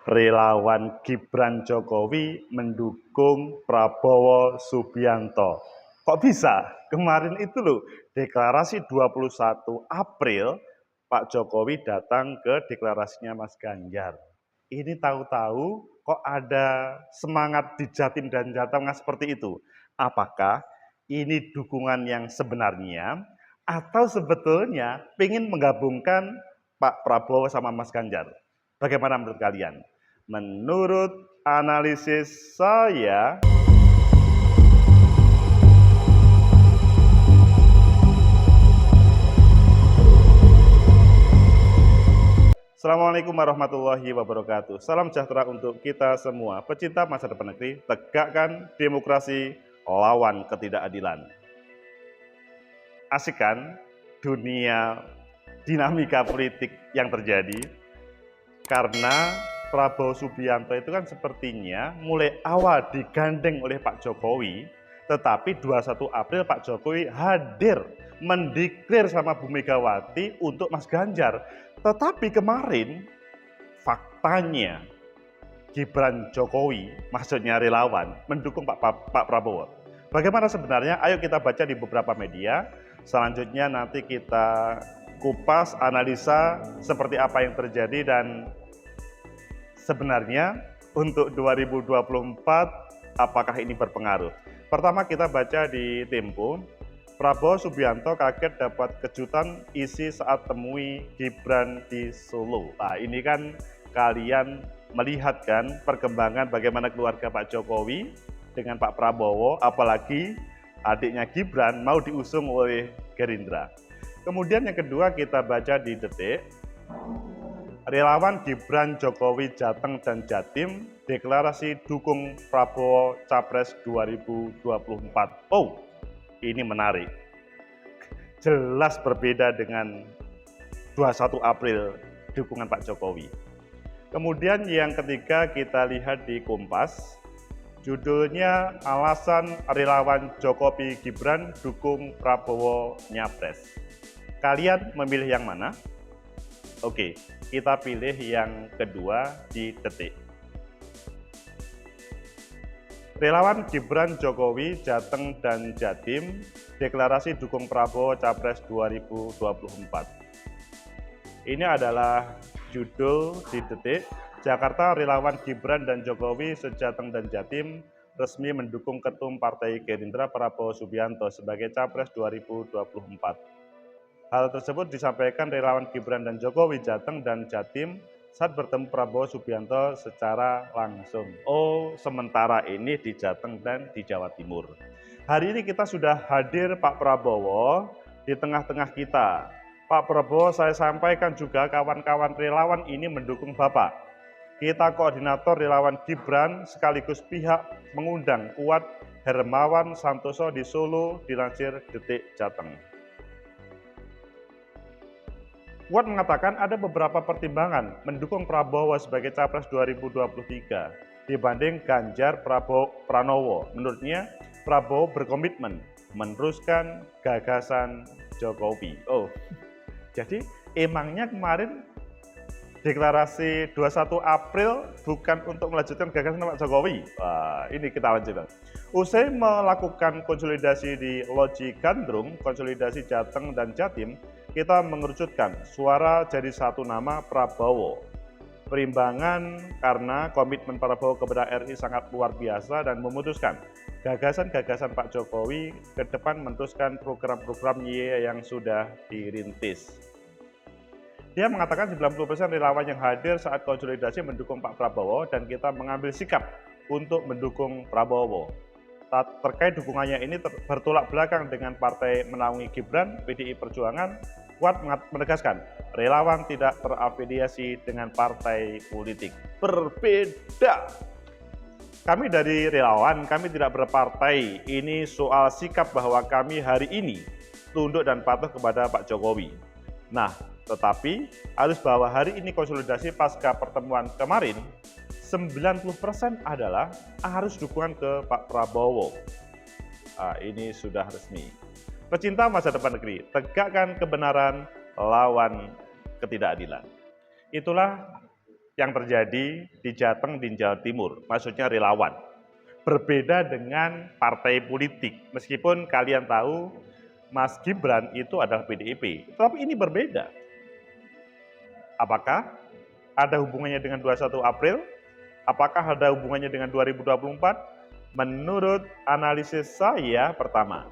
Relawan Gibran Jokowi mendukung Prabowo Subianto. Kok bisa? Kemarin itu loh, deklarasi 21 April, Pak Jokowi datang ke deklarasinya Mas Ganjar. Ini tahu-tahu kok ada semangat di Jatim dan Jawa Tengah seperti itu. Apakah ini dukungan yang sebenarnya atau sebetulnya ingin menggabungkan Pak Prabowo sama Mas Ganjar? Bagaimana menurut kalian? Menurut analisis saya, Assalamualaikum warahmatullahi wabarakatuh. Salam sejahtera untuk kita semua. Pecinta masa depan negeri, tegakkan demokrasi, lawan ketidakadilan. Asik kan dunia dinamika politik yang terjadi? Karena Prabowo Subianto itu kan sepertinya mulai awal digandeng oleh Pak Jokowi, tetapi 21 April Pak Jokowi hadir mendeklar sama Bu Megawati untuk Mas Ganjar. Tetapi kemarin faktanya Gibran Jokowi, maksudnya relawan, mendukung Pak Prabowo. Bagaimana sebenarnya? Ayo kita baca di beberapa media. Selanjutnya nanti kita kupas, analisa seperti apa yang terjadi dan sebenarnya untuk 2024 apakah ini berpengaruh. Pertama kita baca di Tempo, Prabowo Subianto kaget dapat kejutan isi saat temui Gibran di Solo. Nah ini kan kalian melihat kan perkembangan bagaimana keluarga Pak Jokowi dengan Pak Prabowo, apalagi adiknya Gibran mau diusung oleh Gerindra. Kemudian yang kedua kita baca di Detik, relawan Gibran Jokowi Jateng dan Jatim deklarasi dukung Prabowo Capres 2024. Oh, ini menarik. Jelas berbeda dengan 21 April dukungan Pak Jokowi. Kemudian yang ketiga kita lihat di Kompas, judulnya alasan relawan Jokowi Gibran dukung Prabowo Nyapres. Kalian memilih yang mana? Oke, kita pilih yang kedua di Detik. Relawan Gibran Jokowi Jateng dan Jatim deklarasi dukung Prabowo Capres 2024. Ini adalah judul di Detik. Jakarta, relawan Gibran dan Jokowi sejateng dan Jatim resmi mendukung Ketum Partai Gerindra Prabowo Subianto sebagai Capres 2024. Hal tersebut disampaikan relawan Gibran dan Jokowi Jateng dan Jatim saat bertemu Prabowo Subianto secara langsung. Oh, sementara ini di Jateng dan di Jawa Timur. Hari ini kita sudah hadir Pak Prabowo di tengah-tengah kita. Pak Prabowo, saya sampaikan juga kawan-kawan relawan ini mendukung Bapak. Kita koordinator relawan Gibran sekaligus pihak mengundang Kuat Hermawan Santoso di Solo, dilansir Detik Jateng. Kuat mengatakan ada beberapa pertimbangan mendukung Prabowo sebagai Capres 2023 dibanding Ganjar Pranowo. Menurutnya, Prabowo berkomitmen meneruskan gagasan Jokowi. Oh, jadi emangnya kemarin deklarasi 21 April bukan untuk melanjutkan gagasan Pak Jokowi? Wah, ini kita lanjutkan. Usai melakukan konsolidasi di Loji Gandrung, konsolidasi Jateng dan Jatim, kita mengerucutkan suara jadi satu nama Prabowo. Perimbangan karena komitmen Prabowo kepada RI sangat luar biasa dan memutuskan gagasan-gagasan Pak Jokowi ke depan meneruskan program-program yang sudah dirintis. Dia mengatakan 90% relawan yang hadir saat konsolidasi mendukung Pak Prabowo dan kita mengambil sikap untuk mendukung Prabowo. Terkait dukungannya ini bertolak belakang dengan partai menaungi Gibran, PDI Perjuangan. Kuat menegaskan, relawan tidak terafiliasi dengan partai politik. Berbeda. Kami dari relawan, kami tidak berpartai. Ini soal sikap bahwa kami hari ini tunduk dan patuh kepada Pak Jokowi. Nah, tetapi harus bahwa hari ini konsolidasi pasca pertemuan kemarin, 90% adalah harus dukungan ke Pak Prabowo. Ini sudah resmi. Pecinta masa depan negeri, tegakkan kebenaran, lawan ketidakadilan. Itulah yang terjadi di Jateng di Jawa Timur, maksudnya relawan. Berbeda dengan partai politik, meskipun kalian tahu Mas Gibran itu adalah PDIP, tapi ini berbeda. Apakah ada hubungannya dengan 21 April? Apakah ada hubungannya dengan 2024? Menurut analisis saya, pertama,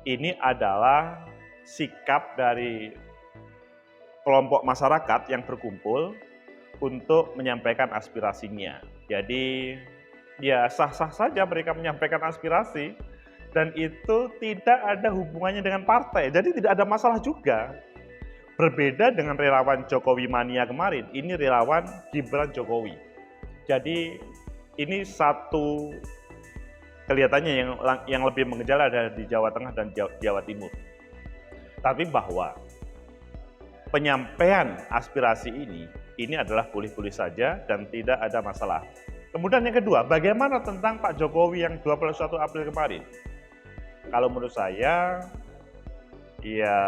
ini adalah sikap dari kelompok masyarakat yang berkumpul untuk menyampaikan aspirasinya. Jadi ya sah-sah saja mereka menyampaikan aspirasi dan itu tidak ada hubungannya dengan partai. Jadi tidak ada masalah juga. Berbeda dengan relawan Jokowi mania kemarin, ini relawan Gibran Jokowi. Jadi ini satu kelihatannya yang lebih mengejala ada di Jawa Tengah dan Jawa Timur. Tapi bahwa penyampaian aspirasi ini adalah boleh-boleh saja dan tidak ada masalah. Kemudian yang kedua, bagaimana tentang Pak Jokowi yang 21 April kemarin? Kalau menurut saya, ya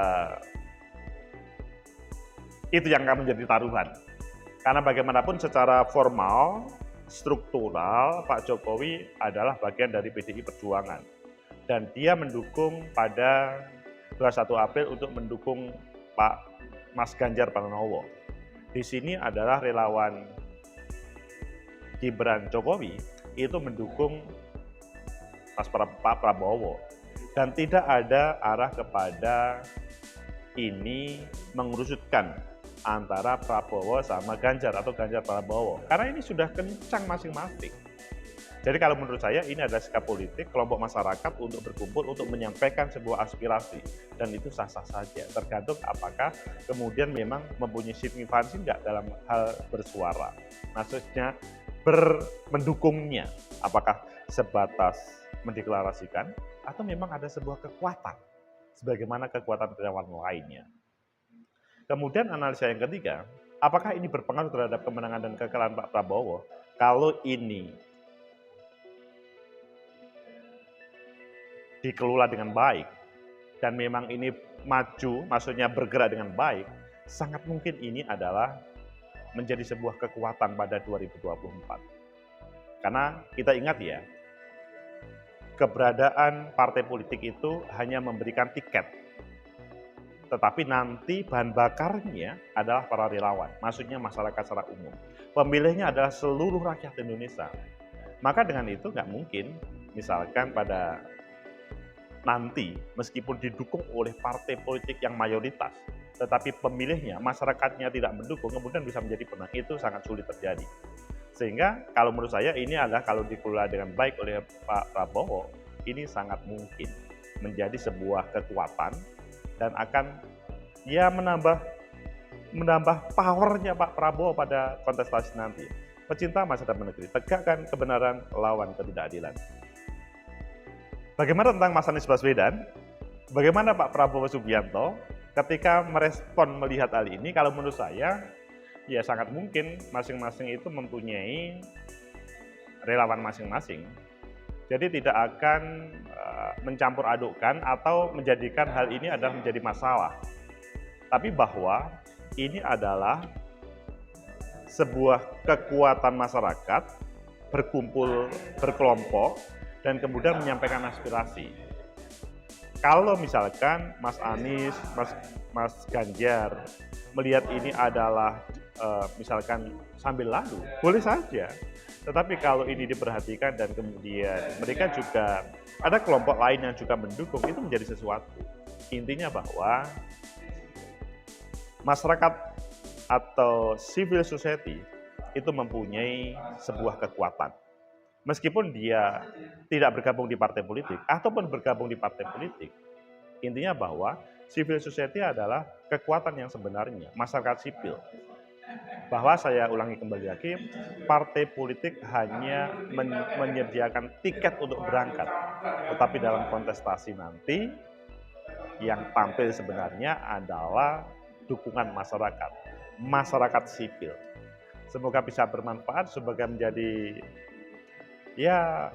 itu yang akan menjadi taruhan. Karena bagaimanapun secara formal, struktural, Pak Jokowi adalah bagian dari PDI Perjuangan. Dan dia mendukung pada 21 April untuk mendukung Pak Mas Ganjar Pranowo. Di sini adalah relawan Gibran Jokowi itu mendukung Pak Prabowo. Dan tidak ada arah kepada ini mengerucutkan antara Prabowo sama Ganjar atau Ganjar Prabowo. Karena ini sudah kencang masing-masing. Jadi kalau menurut saya ini adalah sikap politik kelompok masyarakat untuk berkumpul untuk menyampaikan sebuah aspirasi. Dan itu sah-sah saja, tergantung apakah kemudian memang mempunyai signifikansi enggak dalam hal bersuara. Maksudnya mendukungnya, apakah sebatas mendeklarasikan atau memang ada sebuah kekuatan, sebagaimana kekuatan relawan lainnya. Kemudian analisa yang ketiga, apakah ini berpengaruh terhadap kemenangan dan kekalahan Pak Prabowo? Kalau ini dikelola dengan baik, dan memang ini maju, maksudnya bergerak dengan baik, sangat mungkin ini adalah menjadi sebuah kekuatan pada 2024. Karena kita ingat ya, keberadaan partai politik itu hanya memberikan tiket, tetapi nanti bahan bakarnya adalah para relawan, maksudnya masyarakat secara umum. Pemilihnya adalah seluruh rakyat Indonesia. Maka dengan itu nggak mungkin, misalkan pada nanti meskipun didukung oleh partai politik yang mayoritas, tetapi pemilihnya, masyarakatnya tidak mendukung, kemudian bisa menjadi pemenang, itu sangat sulit terjadi. Sehingga kalau menurut saya ini adalah kalau dikelola dengan baik oleh Pak Prabowo, ini sangat mungkin menjadi sebuah kekuatan dan akan ya menambah powernya Pak Prabowo pada kontestasi nanti. Pecinta masa depan negeri, tegakkan kebenaran, lawan ketidakadilan. Bagaimana tentang Mas Anies Baswedan? Bagaimana Pak Prabowo Subianto ketika merespon melihat hal ini? Kalau menurut saya, ya sangat mungkin masing-masing itu mempunyai relawan masing-masing. Jadi tidak akan mencampur adukkan atau menjadikan hal ini adalah menjadi masalah. Tapi bahwa ini adalah sebuah kekuatan masyarakat berkumpul, berkelompok, dan kemudian menyampaikan aspirasi. Kalau misalkan Mas Anies, Mas Ganjar melihat ini adalah misalkan sambil lalu, boleh saja. Tetapi kalau ini diperhatikan dan kemudian mereka juga ada kelompok lain yang juga mendukung, itu menjadi sesuatu. Intinya bahwa masyarakat atau civil society itu mempunyai sebuah kekuatan. Meskipun dia tidak bergabung di partai politik ataupun bergabung di partai politik, intinya bahwa civil society adalah kekuatan yang sebenarnya, masyarakat sipil. Bahwa saya ulangi kembali lagi, partai politik hanya menyediakan tiket untuk berangkat. Tetapi dalam kontestasi nanti, yang tampil sebenarnya adalah dukungan masyarakat sipil. Semoga bisa bermanfaat sebagai menjadi ya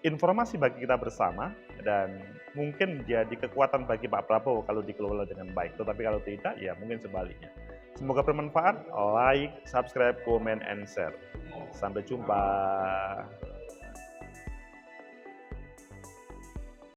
informasi bagi kita bersama dan mungkin menjadi kekuatan bagi Pak Prabowo kalau dikelola dengan baik. Tetapi kalau tidak, ya mungkin sebaliknya. Semoga bermanfaat. Like, subscribe, comment, and share. Sampai jumpa.